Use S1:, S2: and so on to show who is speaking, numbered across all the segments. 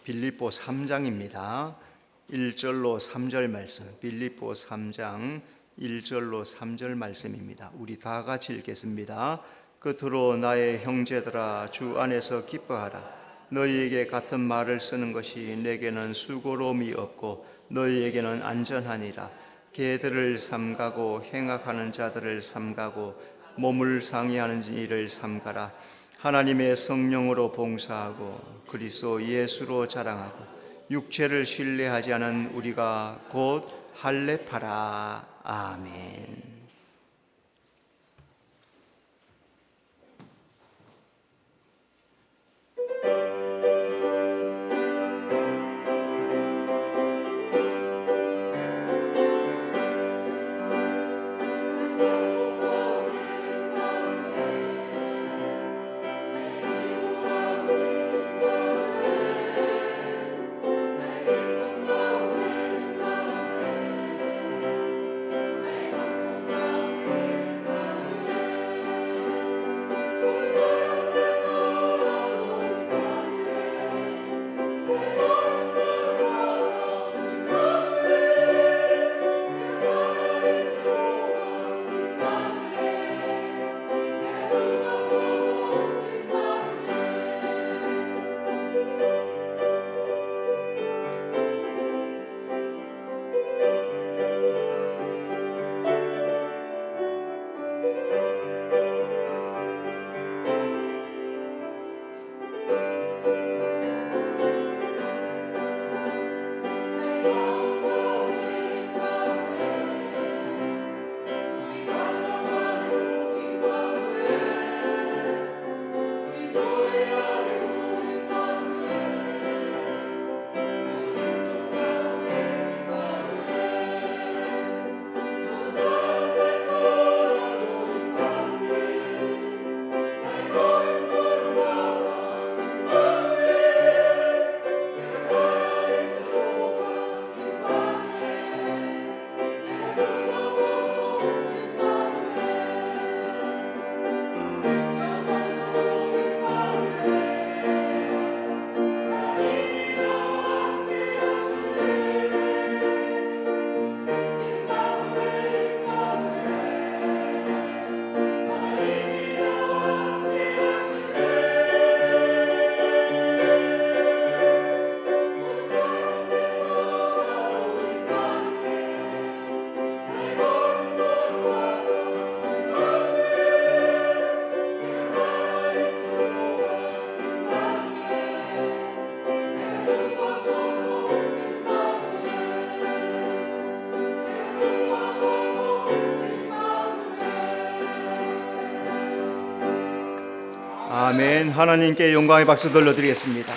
S1: 빌립보 3장입니다. 1절로 3절 말씀, 빌립보 3장 1절로 3절 말씀입니다. 우리 다 같이 읽겠습니다. 끝으로 나의 형제들아, 주 안에서 기뻐하라. 너희에게 같은 말을 쓰는 것이 내게는 수고로움이 없고 너희에게는 안전하니라. 개들을 삼가고 행악하는 자들을 삼가고 몸을 상해하는 일을 삼가라. 하나님의 성령으로 봉사하고 그리스도 예수로 자랑하고 육체를 신뢰하지 않은 우리가 곧 할례파라. 아멘. 아멘. 하나님께 영광의 박수 들려드리겠습니다.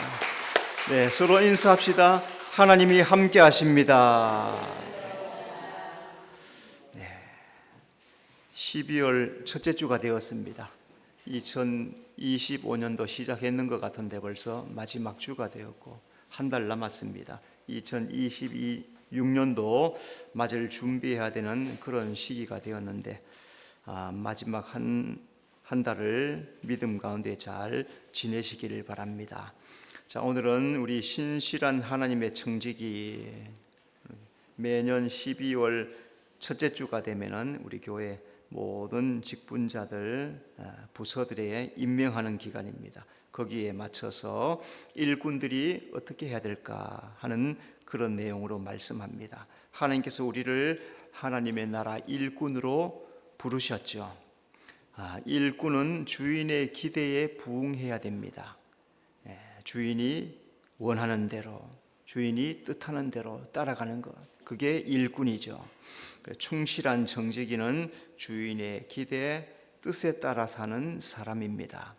S1: 네, 서로 인사합시다. 하나님이 함께 하십니다. 네, 12월 첫째 주가 되었습니다. 2025년도 시작했는 것 같은데 벌써 마지막 주가 되었고 한 달 남았습니다. 2026년도 맞을 준비해야 되는 그런 시기가 되었는데 마지막 한 달을 믿음 가운데 잘 지내시기를 바랍니다. 자, 오늘은 우리 신실한 하나님의 청지기, 매년 12월 첫째 주가 되면은 우리 교회 모든 직분자들, 부서들에 임명하는 기간입니다. 거기에 맞춰서 일꾼들이 어떻게 해야 될까 하는 그런 내용으로 말씀합니다. 하나님께서 우리를 하나님의 나라 일꾼으로 부르셨죠. 일꾼은 주인의 기대에 부응해야 됩니다. 주인이 원하는 대로, 주인이 뜻하는 대로 따라가는 것, 그게 일꾼이죠. 충실한 정직이는 주인의 기대, 뜻에 따라 사는 사람입니다.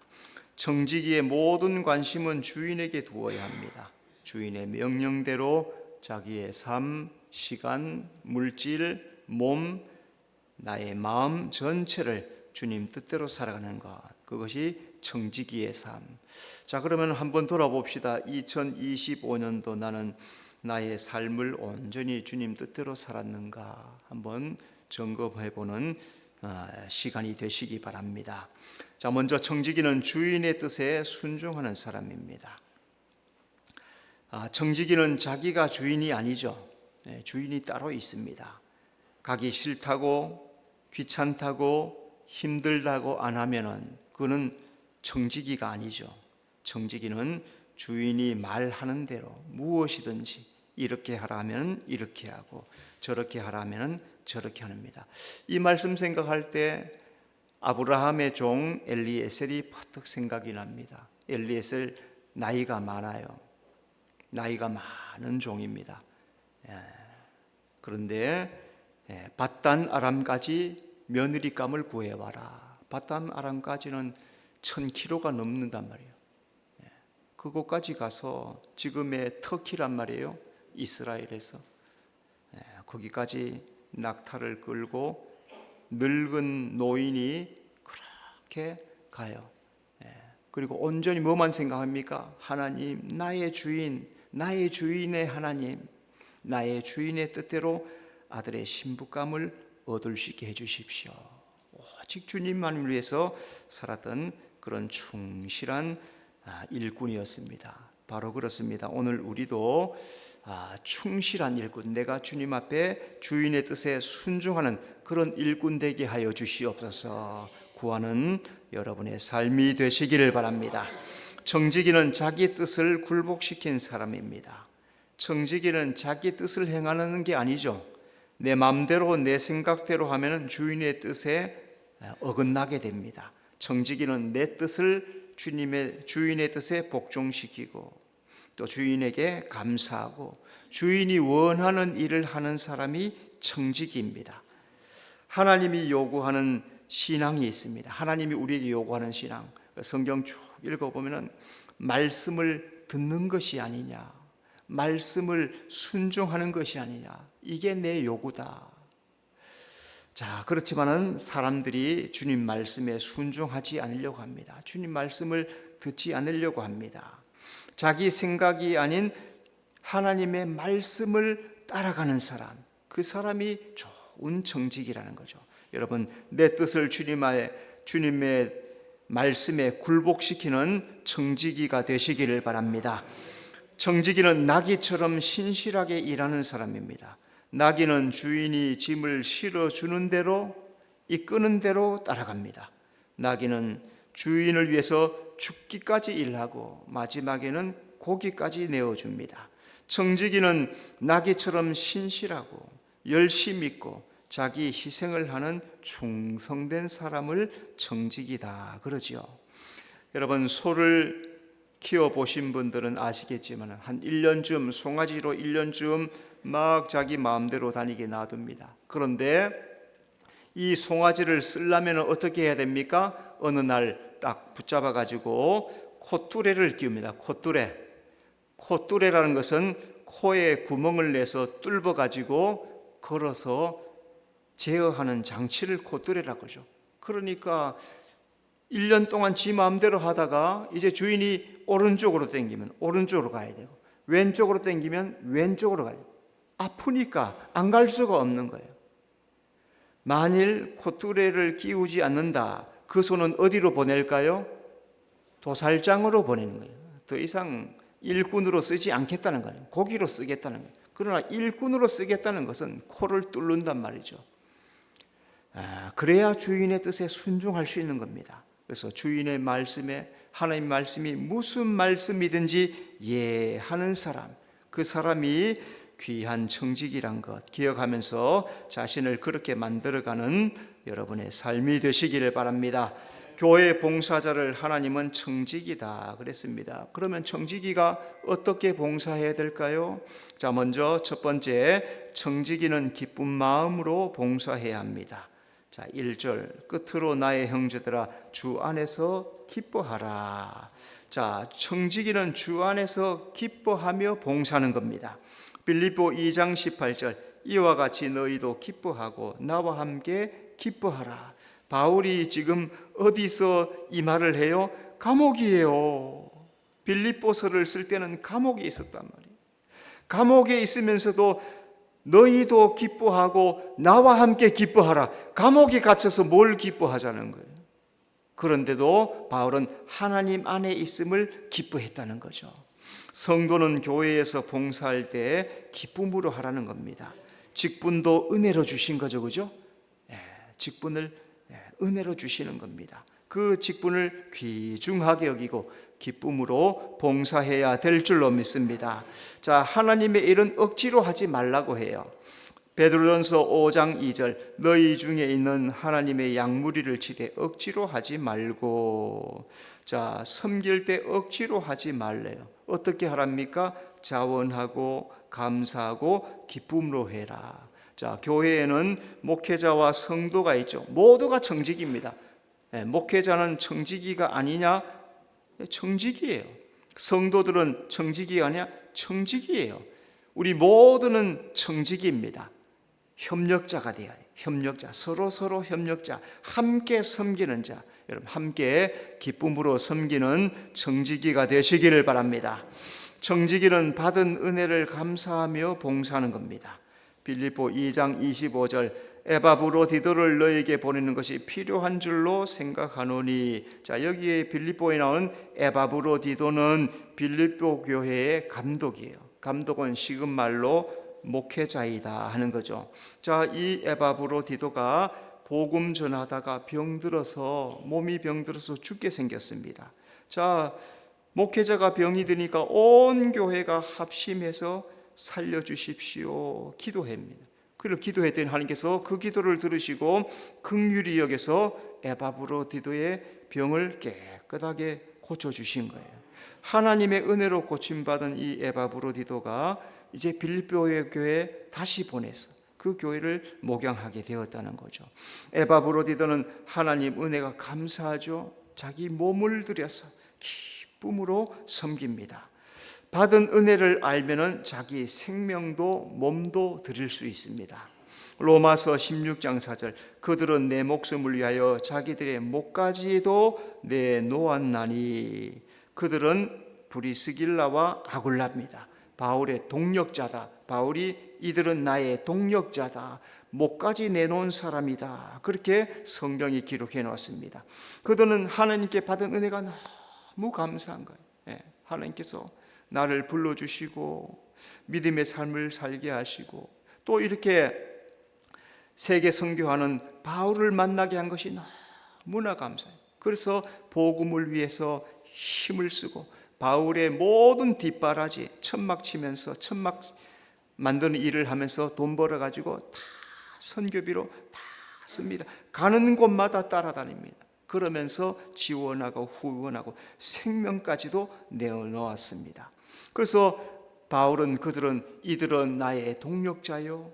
S1: 정직이의 모든 관심은 주인에게 두어야 합니다. 주인의 명령대로 자기의 삶, 시간, 물질, 몸, 나의 마음 전체를 주님 뜻대로 살아가는 것, 그것이 정직이의 삶. 자, 그러면 한번 돌아봅시다. 2025년도 나는 나의 삶을 온전히 주님 뜻대로 살았는가 한번 점검해보는 시간이 되시기 바랍니다. 자, 먼저 정직이는 주인의 뜻에 순종하는 사람입니다. 청지기는 자기가 주인이 아니죠. 주인이 따로 있습니다. 가기 싫다고 귀찮다고 힘들다고 안 하면은 그거는 청지기가 아니죠. 청지기는 주인이 말하는 대로 무엇이든지 이렇게 하라면 이렇게 하고 저렇게 하라면 저렇게 합니다. 이 말씀 생각할 때 아브라함의 종 엘리에셀이 퍼뜩 생각이 납니다. 엘리에셀 나이가 많아요. 나이가 많은 종입니다. 그런데 밧단 아람까지 며느리감을 구해와라. 밧단 아람까지는 1000km가 넘는단 말이에요. 그곳까지 가서 지금의 터키란 말이에요. 이스라엘에서 거기까지 낙타를 끌고 늙은 노인이 그렇게 가요. 그리고 온전히 뭐만 생각합니까? 하나님, 나의 주인, 나의 주인의 하나님, 나의 주인의 뜻대로 아들의 신부감을 얻을 수 있게 해주십시오. 오직 주님만을 위해서 살았던 그런 충실한 일꾼이었습니다. 바로 그렇습니다. 오늘 우리도 충실한 일꾼, 내가 주님 앞에 주인의 뜻에 순종하는 그런 일꾼 되게 하여 주시옵소서. 구하는 여러분의 삶이 되시기를 바랍니다. 청지기는 자기 뜻을 굴복시킨 사람입니다. 청지기는 자기 뜻을 행하는 게 아니죠. 내 마음대로 내 생각대로 하면 주인의 뜻에 어긋나게 됩니다. 청지기는 내 뜻을 주인의 뜻에 복종시키고 또 주인에게 감사하고 주인이 원하는 일을 하는 사람이 청지기입니다. 하나님이 요구하는 신앙이 있습니다. 하나님이 우리에게 요구하는 신앙, 성경 쭉 읽어보면 말씀을 듣는 것이 아니냐, 말씀을 순종하는 것이 아니냐, 이게 내 요구다. 자, 그렇지만은 사람들이 주님 말씀에 순종하지 않으려고 합니다. 주님 말씀을 듣지 않으려고 합니다. 자기 생각이 아닌 하나님의 말씀을 따라가는 사람, 그 사람이 좋은 청지기라는 거죠. 여러분, 내 뜻을 주님의 말씀에 굴복시키는 청지기가 되시기를 바랍니다. 청지기는 나귀처럼 신실하게 일하는 사람입니다. 나귀는 주인이 짐을 실어주는 대로 이끄는 대로 따라갑니다. 나귀는 주인을 위해서 죽기까지 일하고 마지막에는 고기까지 내어줍니다. 청지기는 나귀처럼 신실하고 열심히 믿고 자기 희생을 하는 충성된 사람을 청지기다 그러죠. 여러분, 소를 키워보신 분들은 아시겠지만 한 1년쯤 송아지로 1년쯤 막 자기 마음대로 다니게 놔둡니다. 그런데 이 송아지를 쓰려면 어떻게 해야 됩니까? 어느 날 딱 붙잡아 가지고 콧뚜레를 끼웁니다. 콧뚜레라는 것은 코에 구멍을 내서 뚫어 가지고 걸어서 제어하는 장치를 콧뚜레라고 하죠. 그러니까 1년 동안 지 마음대로 하다가 이제 주인이 오른쪽으로 당기면 오른쪽으로 가야 되고 왼쪽으로 당기면 왼쪽으로 가야 돼요. 아프니까 안 갈 수가 없는 거예요. 만일 콧뚜레를 끼우지 않는다, 그 소는 어디로 보낼까요? 도살장으로 보내는 거예요. 더 이상 일꾼으로 쓰지 않겠다는 거예요. 고기로 쓰겠다는 거예요. 그러나 일꾼으로 쓰겠다는 것은 코를 뚫는단 말이죠. 그래야 주인의 뜻에 순종할 수 있는 겁니다. 그래서 주인의 말씀에, 하나님 말씀이 무슨 말씀이든지 예하는 사람, 그 사람이 귀한 청지기란 것 기억하면서 자신을 그렇게 만들어가는 여러분의 삶이 되시기를 바랍니다. 교회 봉사자를 하나님은 청지기다 그랬습니다. 그러면 청지기가 어떻게 봉사해야 될까요? 자, 먼저 첫 번째, 청지기는 기쁜 마음으로 봉사해야 합니다. 자, 1절 끝으로 나의 형제들아 주 안에서 기뻐하라. 자, 청지기는 주 안에서 기뻐하며 봉사하는 겁니다. 빌립보 2장 18절 이와 같이 너희도 기뻐하고 나와 함께 기뻐하라. 바울이 지금 어디서 이 말을 해요? 감옥이에요. 빌립보서를 쓸 때는 감옥에 있었단 말이에요. 감옥에 있으면서도 너희도 기뻐하고 나와 함께 기뻐하라. 감옥에 갇혀서 뭘 기뻐하자는 거예요? 그런데도 바울은 하나님 안에 있음을 기뻐했다는 거죠. 성도는 교회에서 봉사할 때 기쁨으로 하라는 겁니다. 직분도 은혜로 주신 거죠, 그죠? 직분을 은혜로 주시는 겁니다. 그 직분을 귀중하게 여기고 기쁨으로 봉사해야 될 줄로 믿습니다. 자, 하나님의 일은 억지로 하지 말라고 해요. 베드로전서 5장 2절, 너희 중에 있는 하나님의 양무리를 치되 억지로 하지 말고. 자, 섬길 때 억지로 하지 말래요. 어떻게 하랍니까? 자원하고 감사하고 기쁨으로 해라. 자, 교회에는 목회자와 성도가 있죠. 모두가 청직입니다. 목회자는 청지기가 아니냐? 청지기예요. 성도들은 청지기가 아니냐? 청지기예요. 우리 모두는 청지기입니다. 협력자가 돼야 돼요. 협력자, 서로 협력자, 함께 섬기는 자. 여러분, 함께 기쁨으로 섬기는 청지기가 되시기를 바랍니다. 청지기는 받은 은혜를 감사하며 봉사하는 겁니다. 빌립보 2장 25절, 에바브로디도를 너에게 보내는 것이 필요한 줄로 생각하노니. 자, 여기에 빌립보에 나온 에바브로디도는 빌립보 교회의 감독이에요. 감독은 식은말로 목회자이다 하는 거죠. 자, 이 에바브로디도가 복음 전하다가 병들어서, 몸이 병들어서 죽게 생겼습니다. 자, 목회자가 병이 드니까 온 교회가 합심해서 살려주십시오 기도합니다. 그를 기도했더니 하나님께서 그 기도를 들으시고 긍휼히 여겨서 에바브로디도의 병을 깨끗하게 고쳐주신 거예요. 하나님의 은혜로 고침받은 이 에바브로디도가 이제 빌립보의 교회에 다시 보내서 그 교회를 목양하게 되었다는 거죠. 에바브로디도는 하나님 은혜가 감사하죠. 자기 몸을 들여서 기쁨으로 섬깁니다. 받은 은혜를 알면은 자기 생명도 몸도 드릴 수 있습니다. 로마서 16장 4절, 그들은 내 목숨을 위하여 자기들의 목까지도 내놓았나니. 그들은 브리스길라와 아굴라입니다. 바울의 동력자다. 바울이 이들은 나의 동력자다. 목까지 내놓은 사람이다. 그렇게 성경이 기록해 놓았습니다. 그들은 하나님께 받은 은혜가 너무 감사한 거예요. 하나님께서 나를 불러주시고 믿음의 삶을 살게 하시고 또 이렇게 세계 선교하는 바울을 만나게 한 것이 너무나 감사해요. 그래서 복음을 위해서 힘을 쓰고 바울의 모든 뒷바라지, 천막 치면서 천막 만드는 일을 하면서 돈 벌어가지고 다 선교비로 다 씁니다. 가는 곳마다 따라다닙니다. 그러면서 지원하고 후원하고 생명까지도 내어놓았습니다. 그래서 바울은 그들은 이들은 나의 동력자요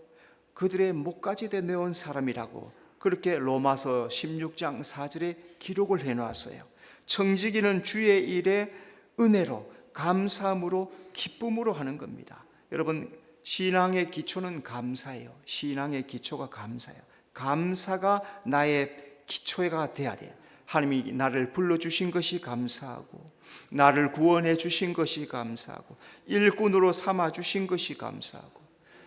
S1: 그들의 목까지 내어온 사람이라고 그렇게 로마서 16장 4절에 기록을 해놓았어요. 청지기는 주의 일에 은혜로 감사함으로 기쁨으로 하는 겁니다. 여러분, 신앙의 기초는 감사예요. 신앙의 기초가 감사예요. 감사가 나의 기초가 돼야 돼요. 하나님이 나를 불러주신 것이 감사하고 나를 구원해 주신 것이 감사하고 일꾼으로 삼아주신 것이 감사하고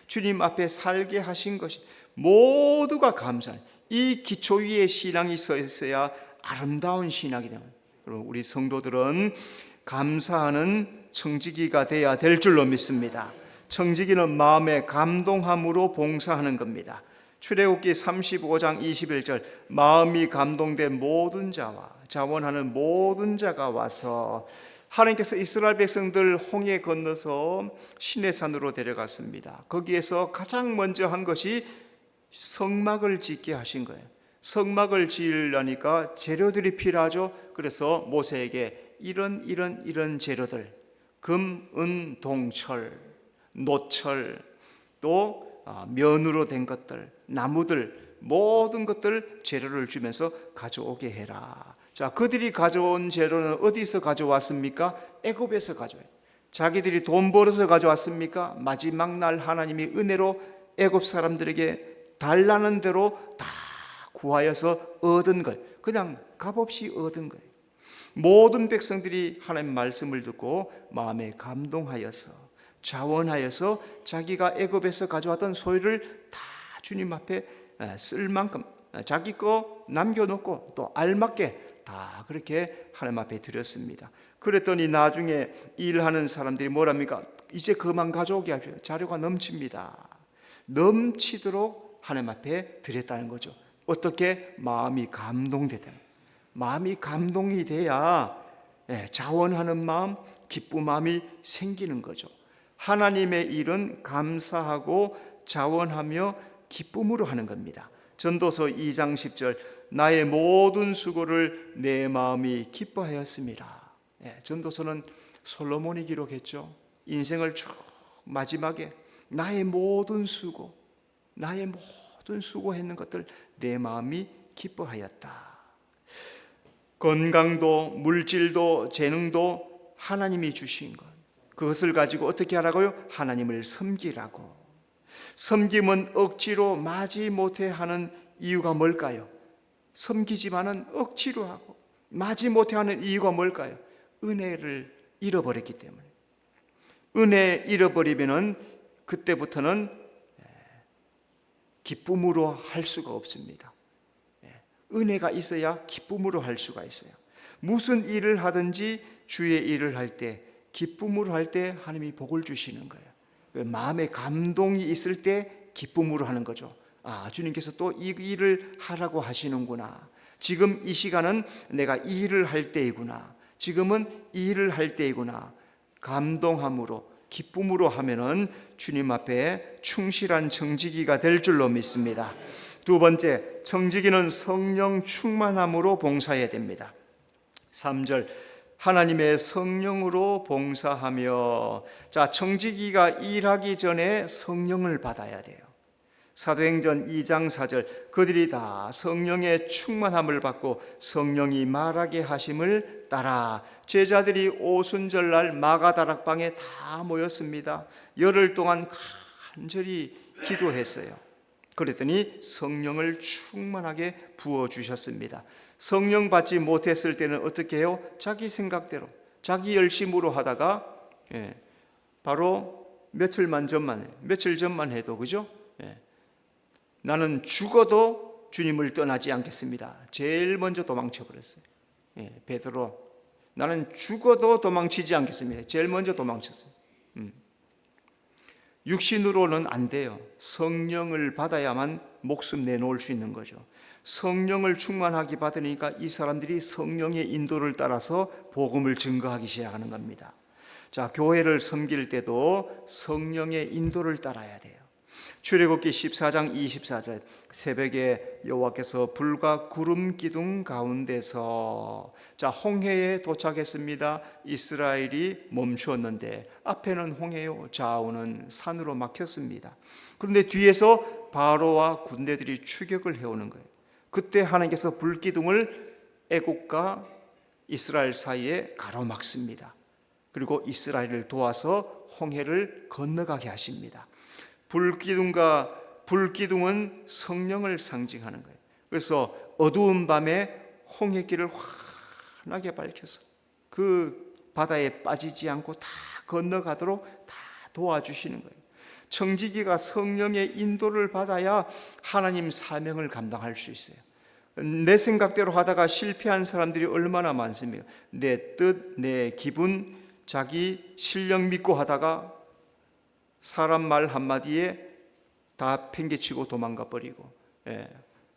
S1: 주님 앞에 살게 하신 것이 모두가 감사해요. 이 기초 위에 신앙이 서 있어야 아름다운 신앙이 됩니다. 우리 성도들은 감사하는 청지기가 돼야 될 줄로 믿습니다. 청지기는 마음의 감동함으로 봉사하는 겁니다. 출애굽기 35장 21절, 마음이 감동된 모든 자와 자원하는 모든 자가 와서 하나님께서 이스라엘 백성들 홍해 건너서 시내산으로 데려갔습니다. 거기에서 가장 먼저 한 것이 성막을 짓게 하신 거예요. 성막을 지으려니까 재료들이 필요하죠. 그래서 모세에게 이런 재료들, 금, 은, 동, 철, 노철, 또 면으로 된 것들, 나무들, 모든 것들 재료를 주면서 가져오게 해라. 자, 그들이 가져온 재료는 어디서 가져왔습니까? 애굽에서 가져와요. 자기들이 돈 벌어서 가져왔습니까? 마지막 날 하나님이 은혜로 애굽 사람들에게 달라는 대로 다 구하여서 얻은 걸, 그냥 값없이 얻은 거예요. 모든 백성들이 하나님 말씀을 듣고 마음에 감동하여서 자원하여서 자기가 애굽에서 가져왔던 소유를 다 주님 앞에 쓸 만큼 자기 거 남겨놓고 또 알맞게 다 그렇게 하나님 앞에 드렸습니다. 그랬더니 나중에 일하는 사람들이 뭐랍니까? 이제 그만 가져오게 하십시오. 자료가 넘칩니다. 넘치도록 하나님 앞에 드렸다는 거죠. 어떻게? 마음이 감동되다. 마음이 감동이 돼야 자원하는 마음, 기쁜 마음이 생기는 거죠. 하나님의 일은 감사하고 자원하며 기쁨으로 하는 겁니다. 전도서 2장 10절, 나의 모든 수고를 내 마음이 기뻐하였습니다. 전도서는 솔로몬이 기록했죠. 인생을 쭉 마지막에 나의 모든 수고했는 것들 내 마음이 기뻐하였다. 건강도 물질도 재능도 하나님이 주신 것, 그것을 가지고 어떻게 하라고요? 하나님을 섬기라고. 섬김은 억지로 마지 못해 하는 이유가 뭘까요? 섬기지만은 억지로 하고 마지 못해 하는 이유가 뭘까요? 은혜를 잃어버렸기 때문에. 은혜 잃어버리면은 그때부터는 기쁨으로 할 수가 없습니다. 은혜가 있어야 기쁨으로 할 수가 있어요. 무슨 일을 하든지 주의 일을 할 때, 기쁨으로 할 때 하나님이 복을 주시는 거예요. 마음에 감동이 있을 때 기쁨으로 하는 거죠. 주님께서 또 이 일을 하라고 하시는구나. 지금 이 시간은 내가 이 일을 할 때이구나. 지금은 이 일을 할 때이구나. 감동함으로, 기쁨으로 하면은 주님 앞에 충실한 청지기가 될 줄로 믿습니다. 두 번째, 청지기는 성령 충만함으로 봉사해야 됩니다. 3절, 하나님의 성령으로 봉사하며. 청지기가 일하기 전에 성령을 받아야 돼요. 사도행전 2장 4절, 그들이 다 성령의 충만함을 받고 성령이 말하게 하심을 따라 제자들이 오순절날 마가다락방에 다 모였습니다. 열흘 동안 간절히 기도했어요. 그랬더니 성령을 충만하게 부어주셨습니다. 성령 받지 못했을 때는 어떻게 해요? 자기 생각대로, 자기 열심으로 하다가 바로 며칠 전만 해도, 그죠? 나는 죽어도 주님을 떠나지 않겠습니다. 제일 먼저 도망쳐버렸어요. 베드로, 나는 죽어도 도망치지 않겠습니다. 제일 먼저 도망쳤어요. 육신으로는 안 돼요. 성령을 받아야만 목숨 내놓을 수 있는 거죠. 성령을 충만하게 받으니까 이 사람들이 성령의 인도를 따라서 복음을 증거하기 시작하는 겁니다. 교회를 섬길 때도 성령의 인도를 따라야 돼요. 출애굽기 14장 24절, 새벽에 여호와께서 불과 구름 기둥 가운데서 홍해에 도착했습니다. 이스라엘이 멈추었는데 앞에는 홍해요, 좌우는 산으로 막혔습니다. 그런데 뒤에서 바로와 군대들이 추격을 해오는 거예요. 그때 하나님께서 불기둥을 애국과 이스라엘 사이에 가로막습니다. 그리고 이스라엘을 도와서 홍해를 건너가게 하십니다. 불기둥은 성령을 상징하는 거예요. 그래서 어두운 밤에 홍해길을 환하게 밝혀서 그 바다에 빠지지 않고 다 건너가도록 다 도와주시는 거예요. 청지기가 성령의 인도를 받아야 하나님 사명을 감당할 수 있어요. 내 생각대로 하다가 실패한 사람들이 얼마나 많습니까? 내 뜻, 내 기분, 자기 실력 믿고 하다가 사람 말 한마디에 다 팽개치고 도망가 버리고,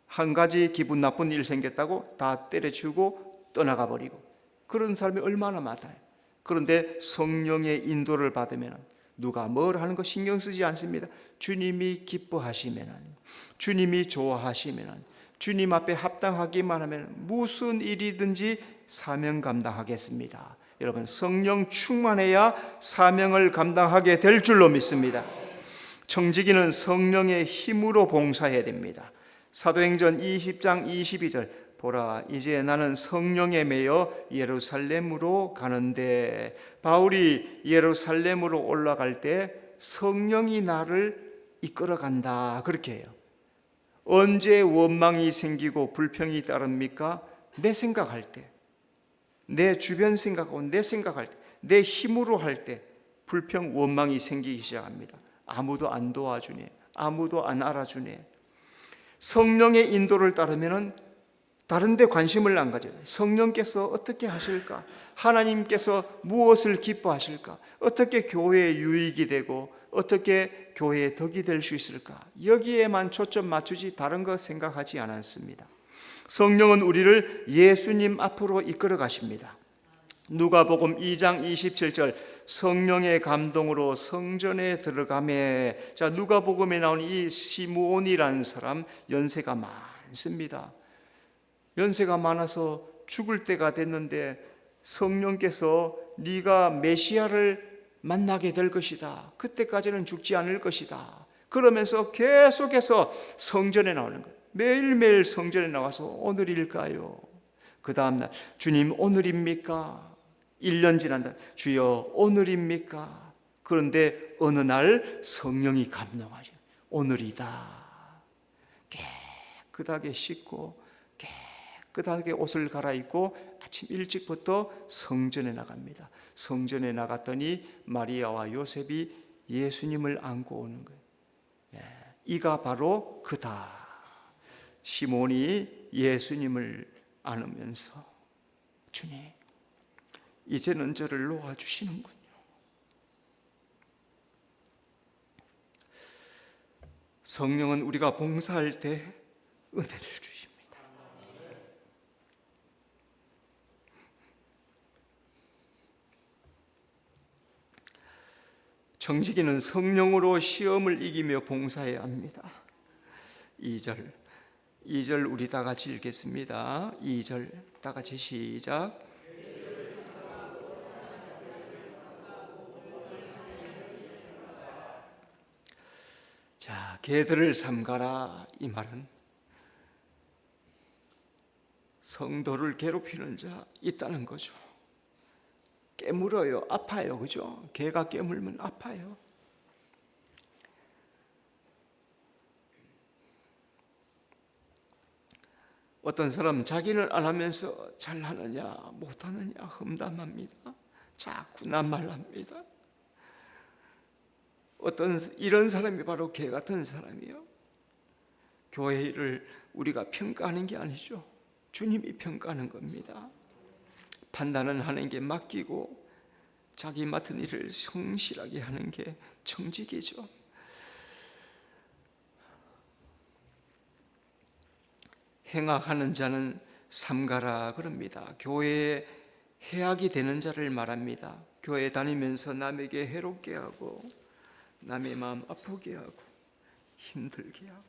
S1: 한 가지 기분 나쁜 일 생겼다고 다 때려치우고 떠나가 버리고, 그런 사람이 얼마나 많아요. 그런데 성령의 인도를 받으면 누가 뭘 하는 거 신경 쓰지 않습니다. 주님이 기뻐하시면, 주님이 좋아하시면, 주님 앞에 합당하기만 하면 무슨 일이든지 사명 감당하겠습니다. 여러분, 성령 충만해야 사명을 감당하게 될 줄로 믿습니다. 청지기는 성령의 힘으로 봉사해야 됩니다. 사도행전 20장 22절, 보라, 이제 나는 성령에 매여 예루살렘으로 가는데. 바울이 예루살렘으로 올라갈 때 성령이 나를 이끌어간다, 그렇게 해요. 언제 원망이 생기고 불평이 따릅니까? 내 생각할 때, 내 주변 생각하고 내 생각할 때, 내 힘으로 할 때 불평, 원망이 생기기 시작합니다. 아무도 안 도와주네, 아무도 안 알아주네. 성령의 인도를 따르면 다른 데 관심을 안 가져요. 성령께서 어떻게 하실까? 하나님께서 무엇을 기뻐하실까? 어떻게 교회에 유익이 되고 어떻게 교회에 덕이 될 수 있을까? 여기에만 초점 맞추지 다른 거 생각하지 않았습니다. 성령은 우리를 예수님 앞으로 이끌어 가십니다. 누가복음 2장 27절 성령의 감동으로 성전에 들어가매. 자, 누가복음에 나온 이 시므온이라는 사람 연세가 많습니다. 연세가 많아서 죽을 때가 됐는데 성령께서 네가 메시아를 만나게 될 것이다. 그때까지는 죽지 않을 것이다. 그러면서 계속해서 성전에 나오는 거예요. 매일매일 성전에 나와서 오늘일까요? 그 다음날 주님 오늘입니까? 1년 지난다. 주여 오늘입니까? 그런데 어느 날 성령이 감동하죠. 오늘이다. 깨끗하게 씻고 깨끗하게 옷을 갈아입고 아침 일찍부터 성전에 나갑니다. 성전에 나갔더니 마리아와 요셉이 예수님을 안고 오는 거예요. 이가 바로 그다. 시몬이 예수님을 안으면서 주님 이제는 저를 놓아주시는군요. 성령은 우리가 봉사할 때 은혜를 주십니다. 청지기는 성령으로 시험을 이기며 봉사해야 합니다. 2절 우리 다 같이 읽겠습니다. 2절 다 같이 시작. 자, 개들을 삼가라. 이 말은 성도를 괴롭히는 자 있다는 거죠. 깨물어요. 아파요. 그죠? 개가 깨물면 아파요. 어떤 사람 자기는 안 하면서 잘하느냐 못하느냐 험담합니다. 자꾸 낱말합니다. 이런 사람이 바로 개 같은 사람이요. 교회 일을 우리가 평가하는 게 아니죠. 주님이 평가하는 겁니다. 판단은 하는 게 맡기고 자기 맡은 일을 성실하게 하는 게 청직이죠. 행악하는 자는 삼가라 그럽니다. 교회에 해악이 되는 자를 말합니다. 교회 다니면서 남에게 해롭게 하고 남의 마음 아프게 하고 힘들게 하고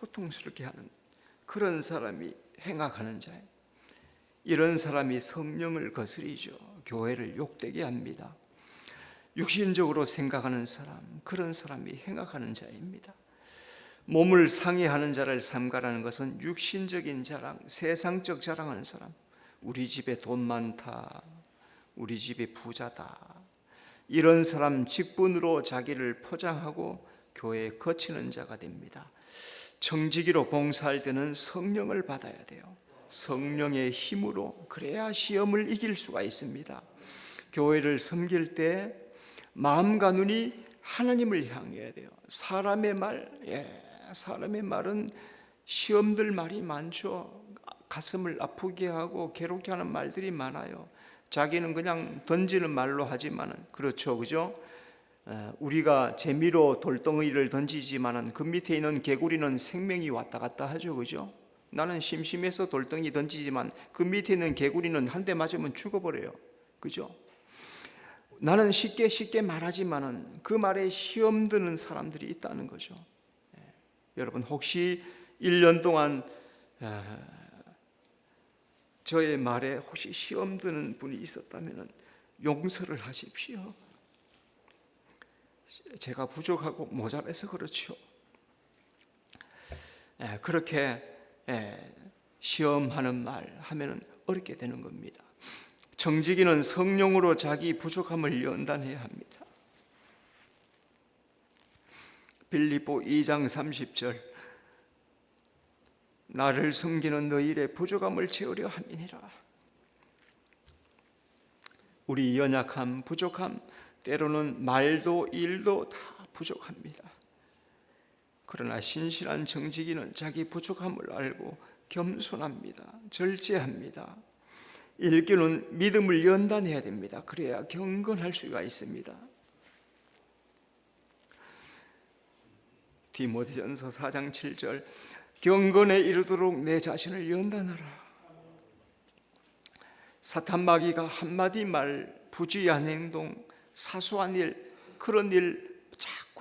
S1: 고통스럽게 하는 그런 사람이 행악하는 자예요. 이런 사람이 성령을 거스리죠. 교회를 욕되게 합니다. 육신적으로 생각하는 사람, 그런 사람이 행악하는 자입니다. 몸을 상해하는 자를 삼가라는 것은 육신적인 자랑, 세상적 자랑하는 사람. 우리 집에 돈 많다, 우리 집에 부자다, 이런 사람 직분으로 자기를 포장하고 교회에 거치는 자가 됩니다. 청지기로 봉사할 때는 성령을 받아야 돼요. 성령의 힘으로 그래야 시험을 이길 수가 있습니다. 교회를 섬길 때 마음과 눈이 하나님을 향해야 돼요. 사람의 말은 시험들 말이 많죠. 가슴을 아프게 하고 괴롭게 하는 말들이 많아요. 자기는 그냥 던지는 말로 하지만은 그렇죠, 그죠? 우리가 재미로 돌덩이를 던지지만은 그 밑에 있는 개구리는 생명이 왔다 갔다 하죠, 그죠? 나는 심심해서 돌덩이 던지지만 그 밑에 있는 개구리는 한 대 맞으면 죽어버려요, 그죠? 나는 쉽게 말하지만은 그 말에 시험 드는 사람들이 있다는 거죠. 여러분 혹시 1년 동안 저의 말에 혹시 시험 드는 분이 있었다면 용서를 하십시오. 제가 부족하고 모자라서 그렇죠. 그렇게 시험하는 말 하면 어렵게 되는 겁니다. 청지기는 성령으로 자기 부족함을 연단해야 합니다. 빌립보 2장 30절 나를 섬기는 너희의 부족함을 채우려 함이니라. 우리 연약함, 부족함, 때로는 말도 일도 다 부족합니다. 그러나 신실한 청지기는 자기 부족함을 알고 겸손합니다. 절제합니다. 읽기는 믿음을 연단해야 됩니다. 그래야 경건할 수가 있습니다. 디모데전서 4장 7절, 경건에 이르도록 내 자신을 연단하라. 사탄 마귀가 한마디 말, 부주의한 행동, 사소한 일, 그런 일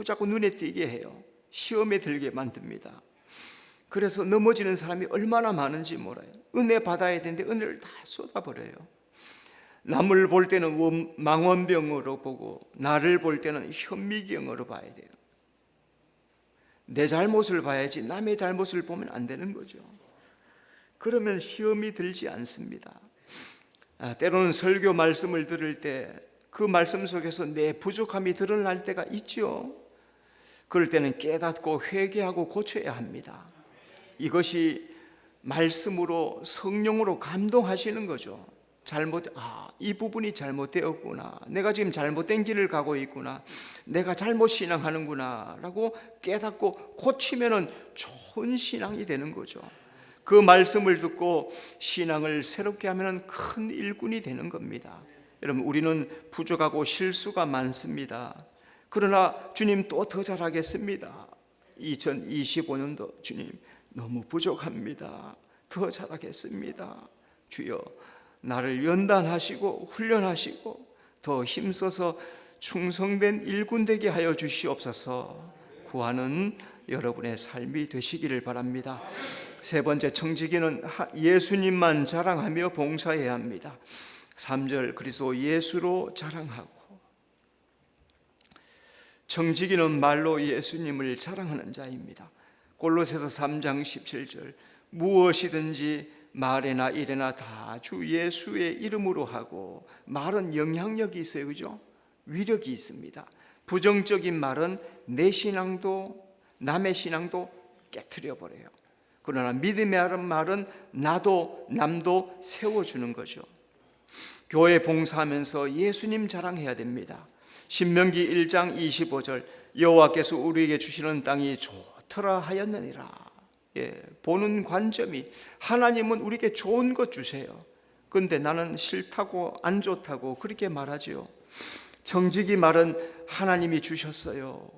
S1: 자꾸 눈에 띄게 해요. 시험에 들게 만듭니다. 그래서 넘어지는 사람이 얼마나 많은지 몰라요. 은혜 받아야 되는데 은혜를 다 쏟아버려요. 남을 볼 때는 망원병으로 보고 나를 볼 때는 현미경으로 봐야 돼요. 내 잘못을 봐야지 남의 잘못을 보면 안 되는 거죠. 그러면 시험이 들지 않습니다. 때로는 설교 말씀을 들을 때 그 말씀 속에서 내 부족함이 드러날 때가 있죠. 그럴 때는 깨닫고 회개하고 고쳐야 합니다. 이것이 말씀으로 성령으로 감동하시는 거죠. 이 부분이 잘못되었구나. 내가 지금 잘못된 길을 가고 있구나. 내가 잘못 신앙하는구나 라고 깨닫고 고치면은 좋은 신앙이 되는 거죠. 그 말씀을 듣고 신앙을 새롭게 하면은 큰 일꾼이 되는 겁니다. 여러분, 우리는 부족하고 실수가 많습니다. 그러나 주님 또 더 잘하겠습니다. 2025년도 주님 너무 부족합니다. 더 잘하겠습니다. 주여, 나를 연단하시고 훈련하시고 더 힘써서 충성된 일꾼 되게 하여 주시옵소서. 구하는 여러분의 삶이 되시기를 바랍니다. 세 번째, 청지기는 예수님만 자랑하며 봉사해야 합니다. 3절, 그리스도 예수로 자랑하고. 청지기는 말로 예수님을 자랑하는 자입니다. 골로새서 3장 17절, 무엇이든지 말에나 일에나 다 주 예수의 이름으로 하고. 말은 영향력이 있어요, 그죠? 위력이 있습니다. 부정적인 말은 내 신앙도 남의 신앙도 깨트려 버려요. 그러나 믿음의 말은 나도 남도 세워주는 거죠. 교회 봉사하면서 예수님 자랑해야 됩니다. 신명기 1장 25절, 여호와께서 우리에게 주시는 땅이 좋더라 하였느니라. 보는 관점이, 하나님은 우리에게 좋은 것 주세요. 근데 나는 싫다고 안 좋다고 그렇게 말하지요. 청지기 말은 하나님이 주셨어요.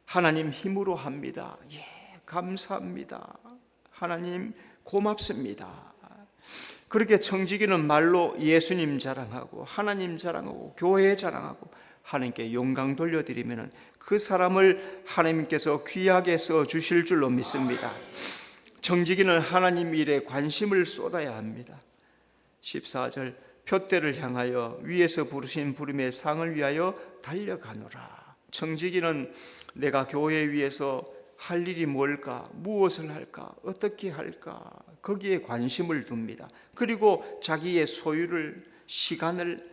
S1: 하나님 힘으로 합니다. 감사합니다. 하나님 고맙습니다. 그렇게 청지기는 말로 예수님 자랑하고 하나님 자랑하고 교회 자랑하고 하나님께 영광 돌려드리면 그 사람을 하나님께서 귀하게 써주실 줄로 믿습니다. 청지기는 하나님 일에 관심을 쏟아야 합니다. 14절, 표대를 향하여 위에서 부르신 부름의 상을 위하여 달려가노라. 청지기는 내가 교회 위에서 할 일이 뭘까? 무엇을 할까? 어떻게 할까? 거기에 관심을 둡니다. 그리고 자기의 소유를, 시간을,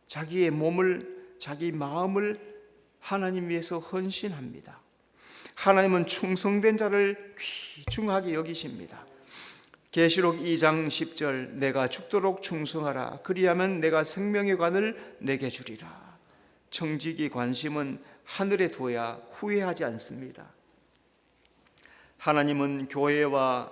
S1: 자기의 몸을, 자기 마음을 하나님 위해서 헌신합니다. 하나님은 충성된 자를 귀중하게 여기십니다. 계시록 2장 10절, 내가 죽도록 충성하라. 그리하면 내가 생명의 관을 내게 주리라. 청지기 관심은 하늘에 두어야 후회하지 않습니다. 하나님은 교회와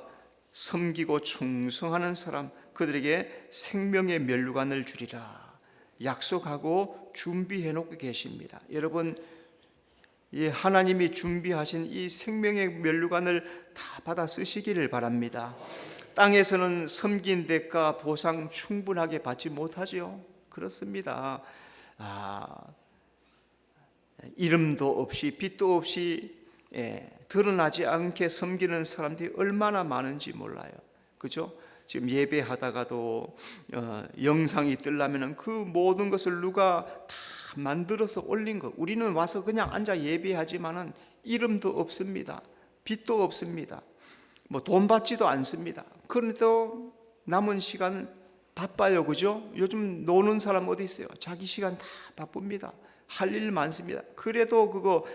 S1: 섬기고 충성하는 사람, 그들에게 생명의 면류관을 주리라 약속하고 준비해 놓고 계십니다. 여러분, 하나님이 준비하신 이 생명의 면류관을 다 받아 쓰시기를 바랍니다. 땅에서는 섬긴 대가 보상 충분하게 받지 못하죠. 그렇습니다. 이름도 없이 빛도 없이 드러나지 않게 섬기는 사람들이 얼마나 많은지 몰라요. 그죠? 지금 예배하다가도 영상이 뜨려면 그 모든 것을 누가 다 만들어서 올린 거. 우리는 와서 그냥 앉아 예배하지만은 이름도 없습니다. 빛도 없습니다. 뭐 돈 받지도 않습니다. 그래도 남은 시간 바빠요, 그죠? 요즘 노는 사람 어디 있어요? 자기 시간 다 바쁩니다. 할 일 많습니다. 그래도 그거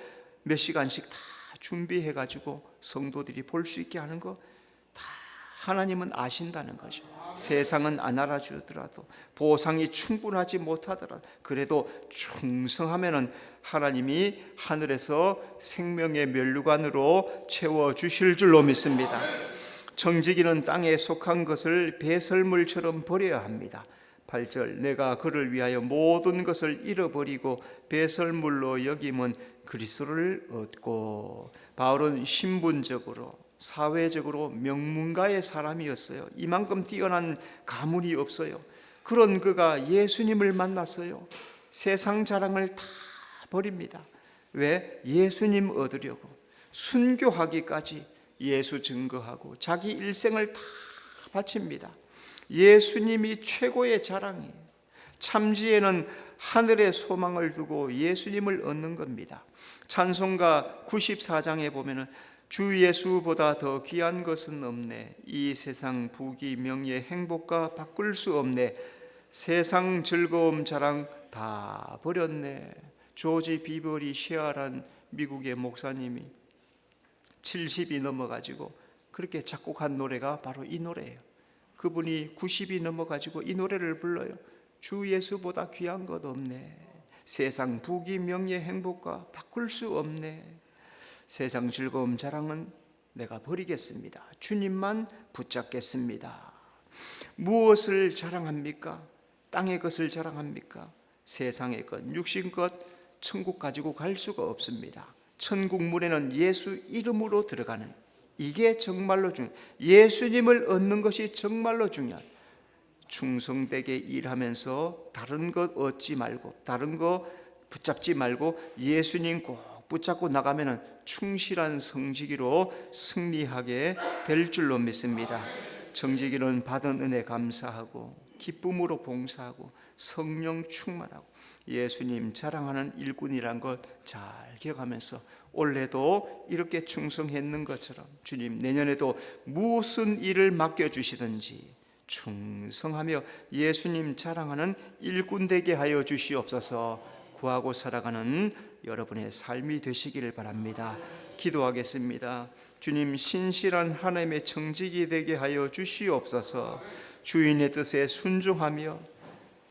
S1: 몇 시간씩 다 준비해가지고 성도들이 볼 수 있게 하는 거 다 하나님은 아신다는 거죠. 세상은 안 알아주더라도, 보상이 충분하지 못하더라도, 그래도 충성하면은 하나님이 하늘에서 생명의 면류관으로 채워주실 줄로 믿습니다. 청지기는 땅에 속한 것을 배설물처럼 버려야 합니다. 8절 내가 그를 위하여 모든 것을 잃어버리고 배설물로 여김은 그리스도를 얻고. 바울은 신분적으로 사회적으로 명문가의 사람이었어요. 이만큼 뛰어난 가문이 없어요. 그런 그가 예수님을 만났어요. 세상 자랑을 다 버립니다. 왜? 예수님 얻으려고 순교하기까지 예수 증거하고 자기 일생을 다 바칩니다. 예수님이 최고의 자랑이에요. 참지에는 하늘의 소망을 두고 예수님을 얻는 겁니다. 찬송가 94장에 보면은 주 예수보다 더 귀한 것은 없네. 이 세상 부귀 명예 행복과 바꿀 수 없네. 세상 즐거움 자랑 다 버렸네. 조지 비버리 시아란 미국의 목사님이 70이 넘어가지고 그렇게 작곡한 노래가 바로 이 노래예요. 그분이 90이 넘어가지고 이 노래를 불러요. 주 예수보다 귀한 것 없네. 세상 부귀 명예 행복과 바꿀 수 없네. 세상 즐거움 자랑은 내가 버리겠습니다. 주님만 붙잡겠습니다. 무엇을 자랑합니까? 땅의 것을 자랑합니까? 세상의 것, 육신 것, 천국 가지고 갈 수가 없습니다. 천국 문에는 예수 이름으로 들어가는, 이게 정말로 예수님을 얻는 것이 정말로 중요한. 충성되게 일하면서 다른 것 얻지 말고, 다른 거 붙잡지 말고 예수님 꼭 붙잡고 나가면은 충실한 성지기로 승리하게 될 줄로 믿습니다. 정지기는 받은 은혜 감사하고 기쁨으로 봉사하고 성령 충만하고 예수님 자랑하는 일꾼이란 것 잘 기억하면서 올해도 이렇게 충성했는 것처럼 주님 내년에도 무슨 일을 맡겨주시든지 충성하며 예수님 자랑하는 일꾼 되게 하여 주시옵소서. 구하고 살아가는 여러분의 삶이 되시기를 바랍니다. 기도하겠습니다. 주님, 신실한 하나님의 청지기 되게 하여 주시옵소서. 주인의 뜻에 순종하며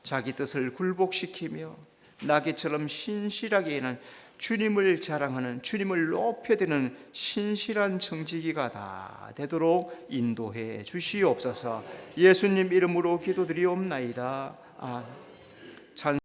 S1: 자기 뜻을 굴복시키며 나귀처럼 신실하게 일하는 주님을 자랑하는, 주님을 높여드리는 신실한 청지기가 다 되도록 인도해 주시옵소서. 예수님 이름으로 기도드리옵나이다. 아멘.